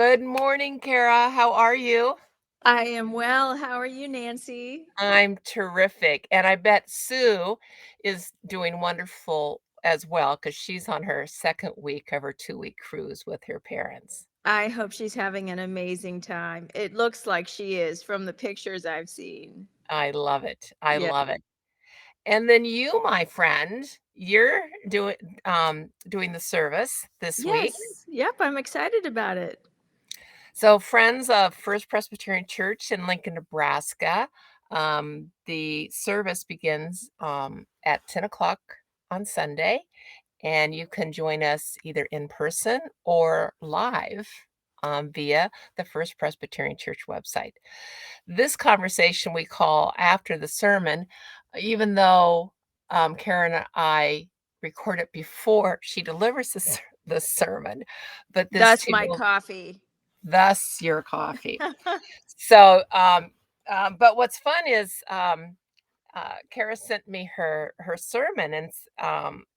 Good morning, Kara. How are you? I am well. How are you, Nancy? I'm terrific. And I bet Sue is doing wonderful as well because she's on her second week of her 2-week cruise with her parents. I hope she's having an amazing time. It looks like she is from the pictures I've seen. I love it. I Yeah. love it. And then you, my friend, you're doing the service this week. Yes. Yep. I'm excited about it. So, friends of First Presbyterian Church in Lincoln, Nebraska, the service begins at 10 o'clock on Sunday, and you can join us either in person or live via the First Presbyterian Church website. This conversation we call after the sermon, even though Karen and I record it before she delivers the sermon, but this That's too my coffee. thus your coffee. So, but what's fun is Kara sent me her sermon,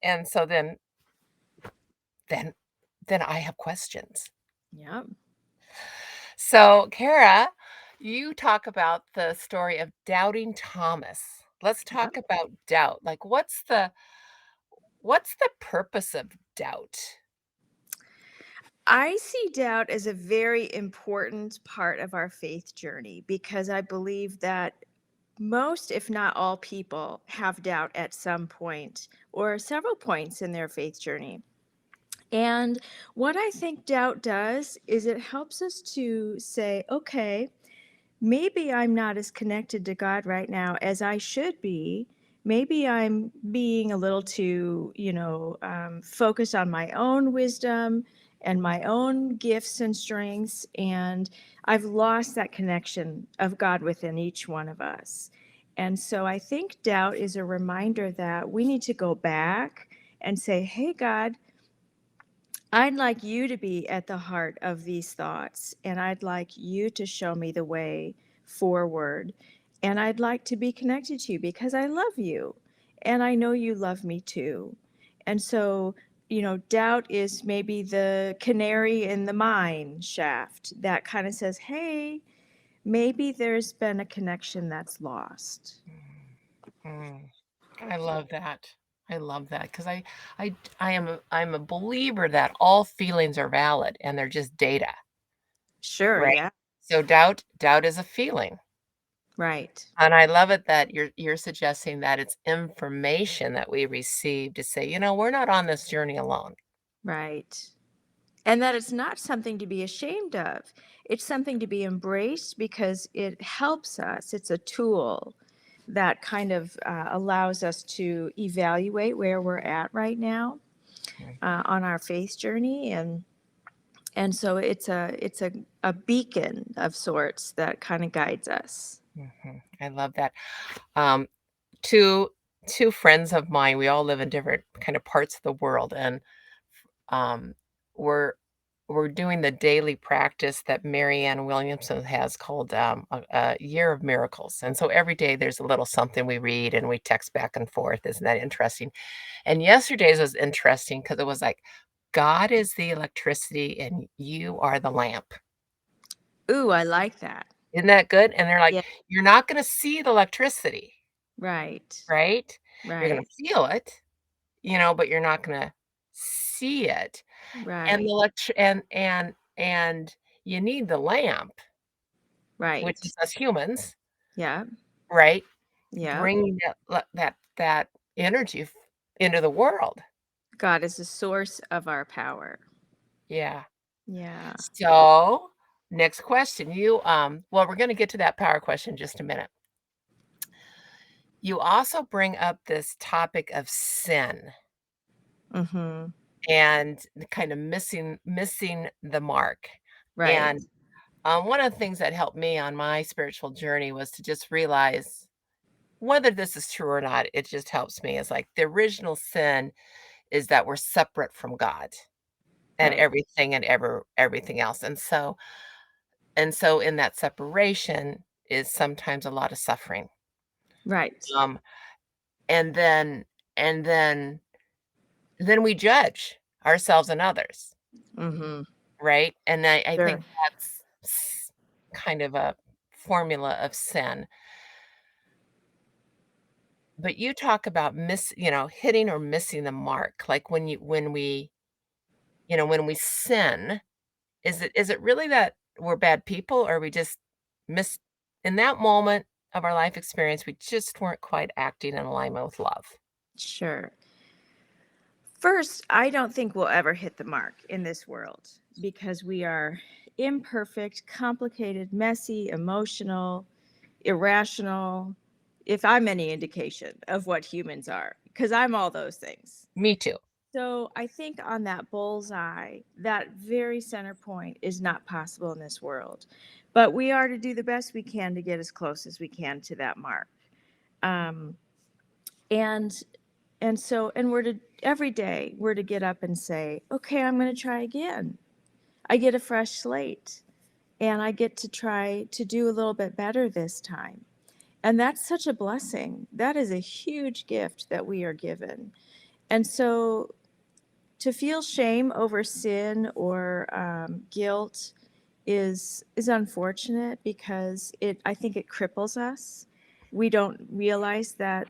and so then then I have questions. Yep. So, Kara, you talk about the story of doubting Thomas. Let's Yep. talk about doubt. Like, what's the purpose of doubt? I see doubt as a very important part of our faith journey because I believe that most, if not all, people have doubt at some point or several points in their faith journey. And what I think doubt does is it helps us to say, okay, maybe I'm not as connected to God right now as I should be. Maybe I'm being a little too, focused on my own wisdom and my own gifts and strengths. And I've lost that connection of God within each one of us. And so I think doubt is a reminder that we need to go back and say, hey, God, I'd like you to be at the heart of these thoughts, and I'd like you to show me the way forward. And I'd like to be connected to you because I love you, and I know you love me too. And so, doubt is maybe the canary in the mine shaft that kind of says, hey, maybe there's been a connection that's lost. Mm. I love that. I love that because I'm a believer that all feelings are valid and they're just data, Sure, right? yeah, So doubt is a feeling. right. And I love it that you're suggesting that it's information that we receive to say, we're not on this journey alone. Right. And that it's not something to be ashamed of. It's something to be embraced because it helps us. It's a tool that kind of allows us to evaluate where we're at right now Mm, on our faith journey, and so it's a beacon of sorts that kind of guides us. mhm. I love that. Um, two two friends of mine, we all live in different kind of parts of the world, and um, we're we're doing the daily practice that Marianne Williamson has called a year of miracles. And so every day there's a little something we read and we text back and forth. Isn't that interesting? And yesterday's was interesting because it was like, God is the electricity and you are the lamp. Ooh, I like that. Isn't that good? And they're like, Yeah, you're not going to see the electricity, right, right? You're going right, to feel it, but you're not going to see it. And the right, and you need the lamp, which right. is us humans, Yeah, right? yeah. Bringing that energy into the world. God is the source of our power. Yeah. Yeah. So, next question. Well, we're gonna get to that power question in just a minute. You also bring up this topic of sin Mm-hmm. and the kind of missing the mark. Right. And, one of the things that helped me on my spiritual journey was to just realize whether this is true or not, it just helps me. It's like the original sin is that we're separate from God and Right. everything else. And so in that separation is sometimes a lot of suffering. Right. Um, and then and then we judge ourselves and others, Mhm. right? And I think Sure. that's kind of a formula of sin. But you talk about hitting or missing the mark, like when we sin, is it really that we're bad people, or we just miss in that moment of our life experience, we just weren't quite acting in alignment with love? Sure. First, I don't think we'll ever hit the mark in this world because we are imperfect, complicated, messy, emotional, irrational. If I'm any indication of what humans are, because I'm all those things. Me too. So I think on that bullseye, that very center point is not possible in this world. But we are to do the best we can to get as close as we can to that mark. Um, and and we're to every day we're to get up and say, okay, I'm going to try again. I get a fresh slate and I get to try to do a little bit better this time. And that's such a blessing. That is a huge gift that we are given. And so to feel shame over sin or guilt is unfortunate because I think it cripples us. We don't realize that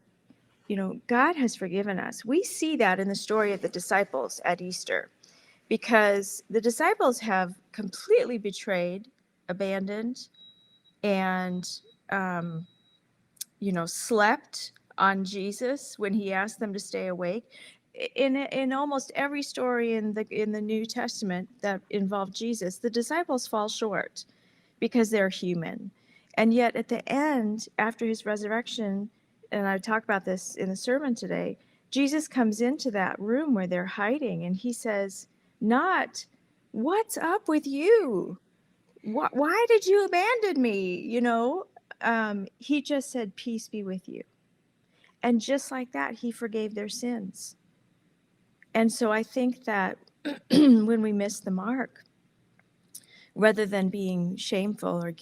God has forgiven us. We see that in the story of the disciples at Easter because the disciples have completely betrayed, abandoned, and um, slept on Jesus when he asked them to stay awake. In almost every story in the New Testament that involved Jesus, the disciples fall short because they're human. And yet at the end, after his resurrection, and I talk about this in the sermon today, Jesus comes into that room where they're hiding and he says, not, what's up with you? Why did you abandon me? He just said, peace be with you. And just like that, he forgave their sins. And so I think that when we miss the mark, rather than being shameful or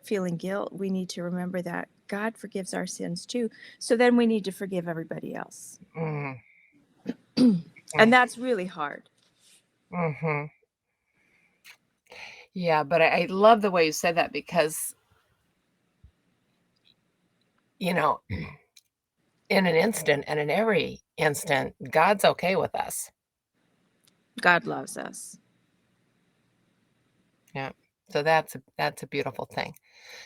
feeling guilt, we need to remember that God forgives our sins too. So then we need to forgive everybody else. Mhm, And mm, that's really hard. mhm. Yeah, but I love the way you said that because, you know, in an instant and in every instant, God's okay with us. God loves us. Yeah. So that's a beautiful thing.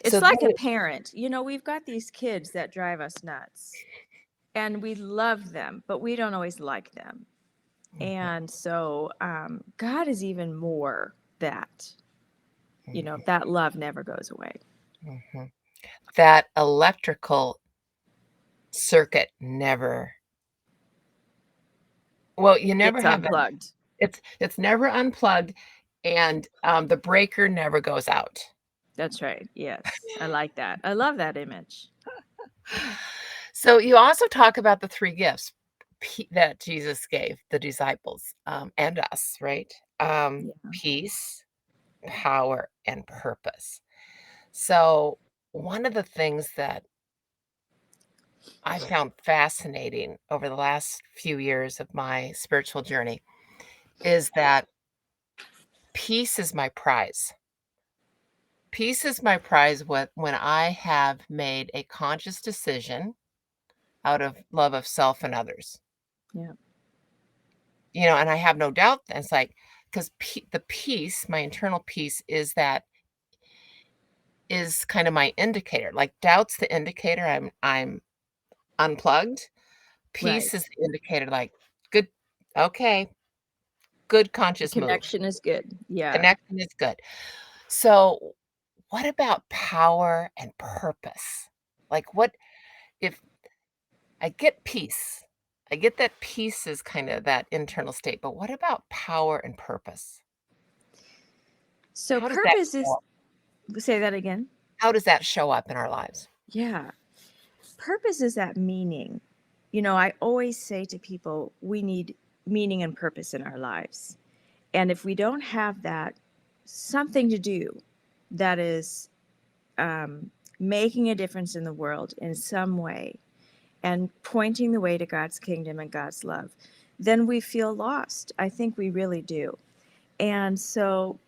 So It's like a then parent. We've got these kids that drive us nuts and we love them, but we don't always like them. Mhm, And so God is even more that, mhm, that love never goes away. mhm. That electrical circuit never well, you never It's have that unplugged. it's never unplugged, and, the breaker never goes out. That's right. Yes. I like that. I love that image. So you also talk about the 3 gifts that Jesus gave the disciples, and us, right? Yeah. Peace, power, and purpose. So one of the things that I found fascinating over the last few years of my spiritual journey is that peace is my prize. Peace is my prize when I have made a conscious decision out of love of self and others. Yeah. And I have no doubt that it's like, 'cause the peace, my internal peace is kind of my indicator. Like, doubt's the indicator I'm unplugged. Right. Peace is the indicator, like, good, okay, good The conscious move. connection is good. Yeah. Connection is good. So, what about power and purpose? Like, what if I get peace? I get that peace is kind of that internal state, but what about power and purpose? So How does that purpose show is, up? say that again. How does that show up in our lives? Yeah. Purpose is that meaning. I always say to people, we need meaning and purpose in our lives. And if we don't have that, something to do that is making a difference in the world in some way and pointing the way to God's kingdom and God's love, then we feel lost. I think we really do. And so,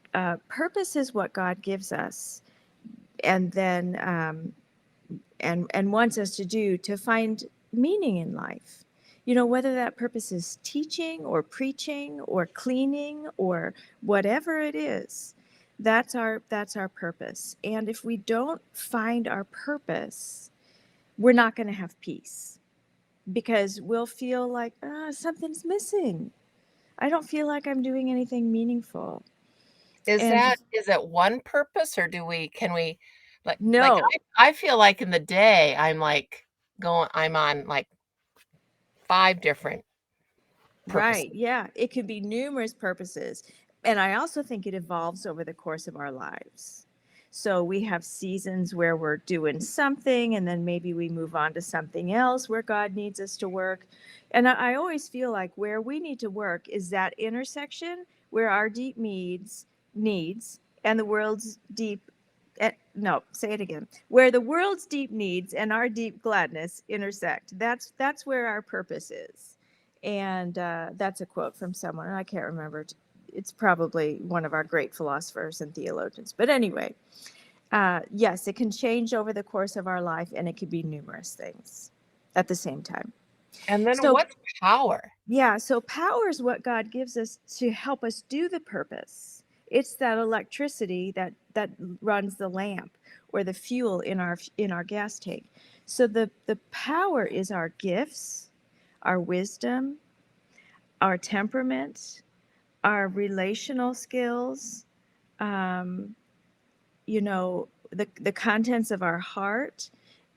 purpose is what God gives us, and then and wants us to do to find meaning in life. You know, whether that purpose is teaching or preaching or cleaning or whatever it is, that's our purpose. And if we don't find our purpose, we're not going to have peace because we'll feel like something's missing. I don't feel like I'm doing anything meaningful. And Is it one purpose or do we can we like no, I feel like in the day I'm on like 5 different purposes. right. Yeah. It could be numerous purposes. And I also think it evolves over the course of our lives. So we have seasons where we're doing something, and then maybe we move on to something else where God needs us to work. And I always feel like where we need to work is that intersection where our deep needs and the world's deep no, say it again. Where the world's deep needs and our deep gladness intersect. That's where our purpose is. And that's a quote from someone. I can't remember. It's probably one of our great philosophers and theologians. But anyway, yes, it can change over the course of our life, and it could be numerous things at the same time. And then So what's power? yeah, so power is what God gives us to help us do the purpose. It's that electricity that runs the lamp or the fuel in our gas tank. So the power is our gifts, our wisdom, our temperament, our relational skills, um, the contents of our heart,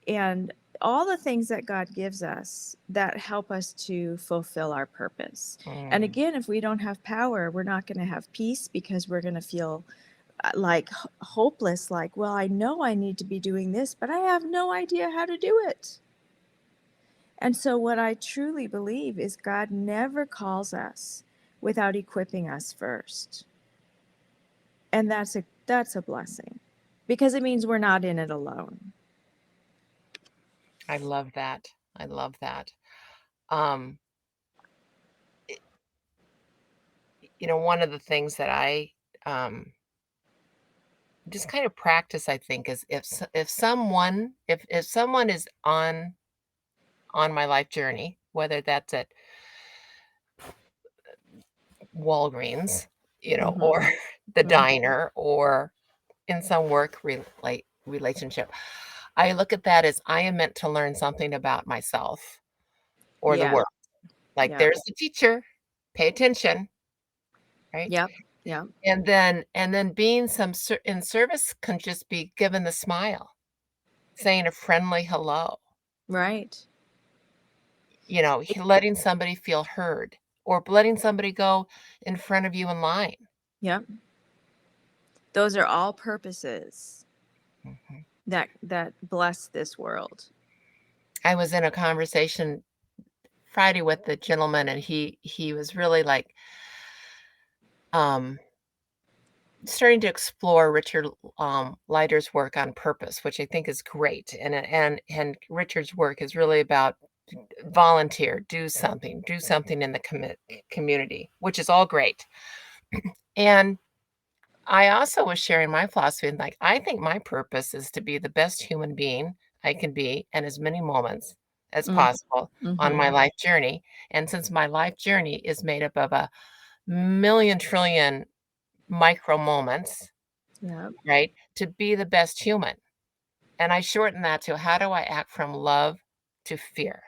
and all the things that God gives us that help us to fulfill our purpose. And Mm, again, if we don't have power, we're not going to have peace because we're going to feel like hopeless, like, well, I know I need to be doing this, but I have no idea how to do it. And so, what I truly believe is God never calls us without equipping us first. And that's a blessing because it means we're not in it alone. I love that. I love that. Um, i one of the things that I, um, just kind of practice, I think, is if someone is on my life journey, whether that's at Walgreens, or Mhm. the Mhm. diner or in some work relationship. I look at that as I am meant to learn something about myself or the Yeah. work. Like, Yep. there's the teacher, pay attention, right? Yep. Yep. And then being in service can just be given the smile, saying a friendly hello, Right. letting somebody feel heard or letting somebody go in front of you in line. Yep. Those are all purposes Mhm. that bless this world. I was in a conversation Friday with the gentleman, and he was really, like, um, starting to explore Richard, Leider's work on purpose, which I think is great, and Richard's work is really about volunteer, do something in the community, which is all great, and I also was sharing my philosophy, and, like, I think my purpose is to be the best human being I can be in as many moments as Mm. possible on my Mhm. life journey, and since my life journey is made up of a million trillion micro moments, Yep. right, to be the best human, and I shorten that to how do I act from love to fear?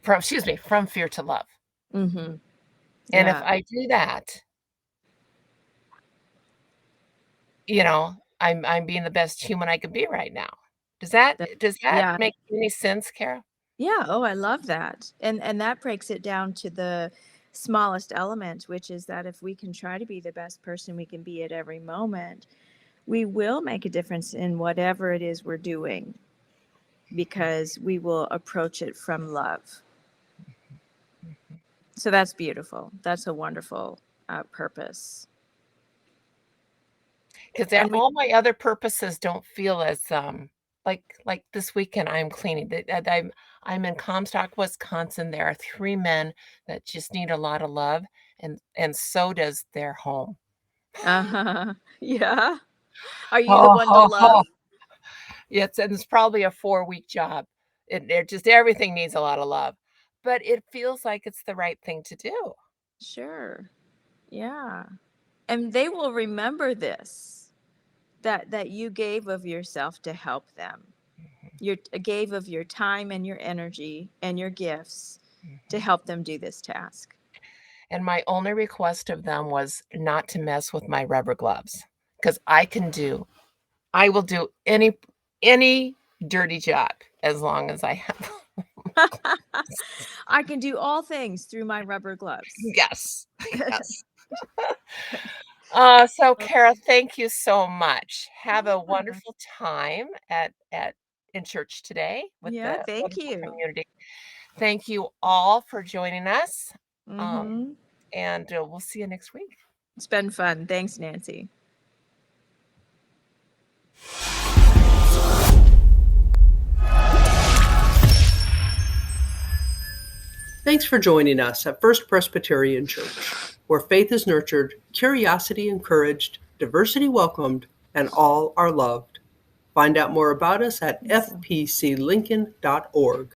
From fear to love, Mhm. and if Yeah. I do that, I'm being the best human I could be right now. That, Does that yeah. make any sense, Kara? Yeah. Oh, I love that. And that breaks it down to the smallest element, which is that if we can try to be the best person we can be at every moment, we will make a difference in whatever it is we're doing because we will approach it from love. Mhm. So that's beautiful. That's a wonderful purpose. 'Cause And we, all my other purposes don't feel as, like this weekend, I'm cleaning. I'm in Comstock, Wisconsin. There are 3 men that just need a lot of love, and so does their home. Uh-huh. Yeah. Are you the Oh, one to ho, love? ho. It's probably a 4-week job. It just everything needs a lot of love, but it feels like it's the right thing to do. Sure. Yeah. And they will remember this, that you gave of yourself to help them. You gave of your time and your energy and your gifts to Mhm. help them do this task. And my only request of them was not to mess with my rubber gloves, because I will do any dirty job as long as I have I can do all things through my rubber gloves. Yes, yes. So Kara, Okay. thank you so much. Have a Yeah. wonderful time at in church today with Yeah, the thank wonderful you. community. Thank you all for joining us, um, Mhm. and, we'll see you next week. It's been fun. Thanks, Nancy. Thanks for joining us at First Presbyterian Church, where faith is nurtured, curiosity encouraged, diversity welcomed, and all are loved. Find out more about us at So fpclincoln.org.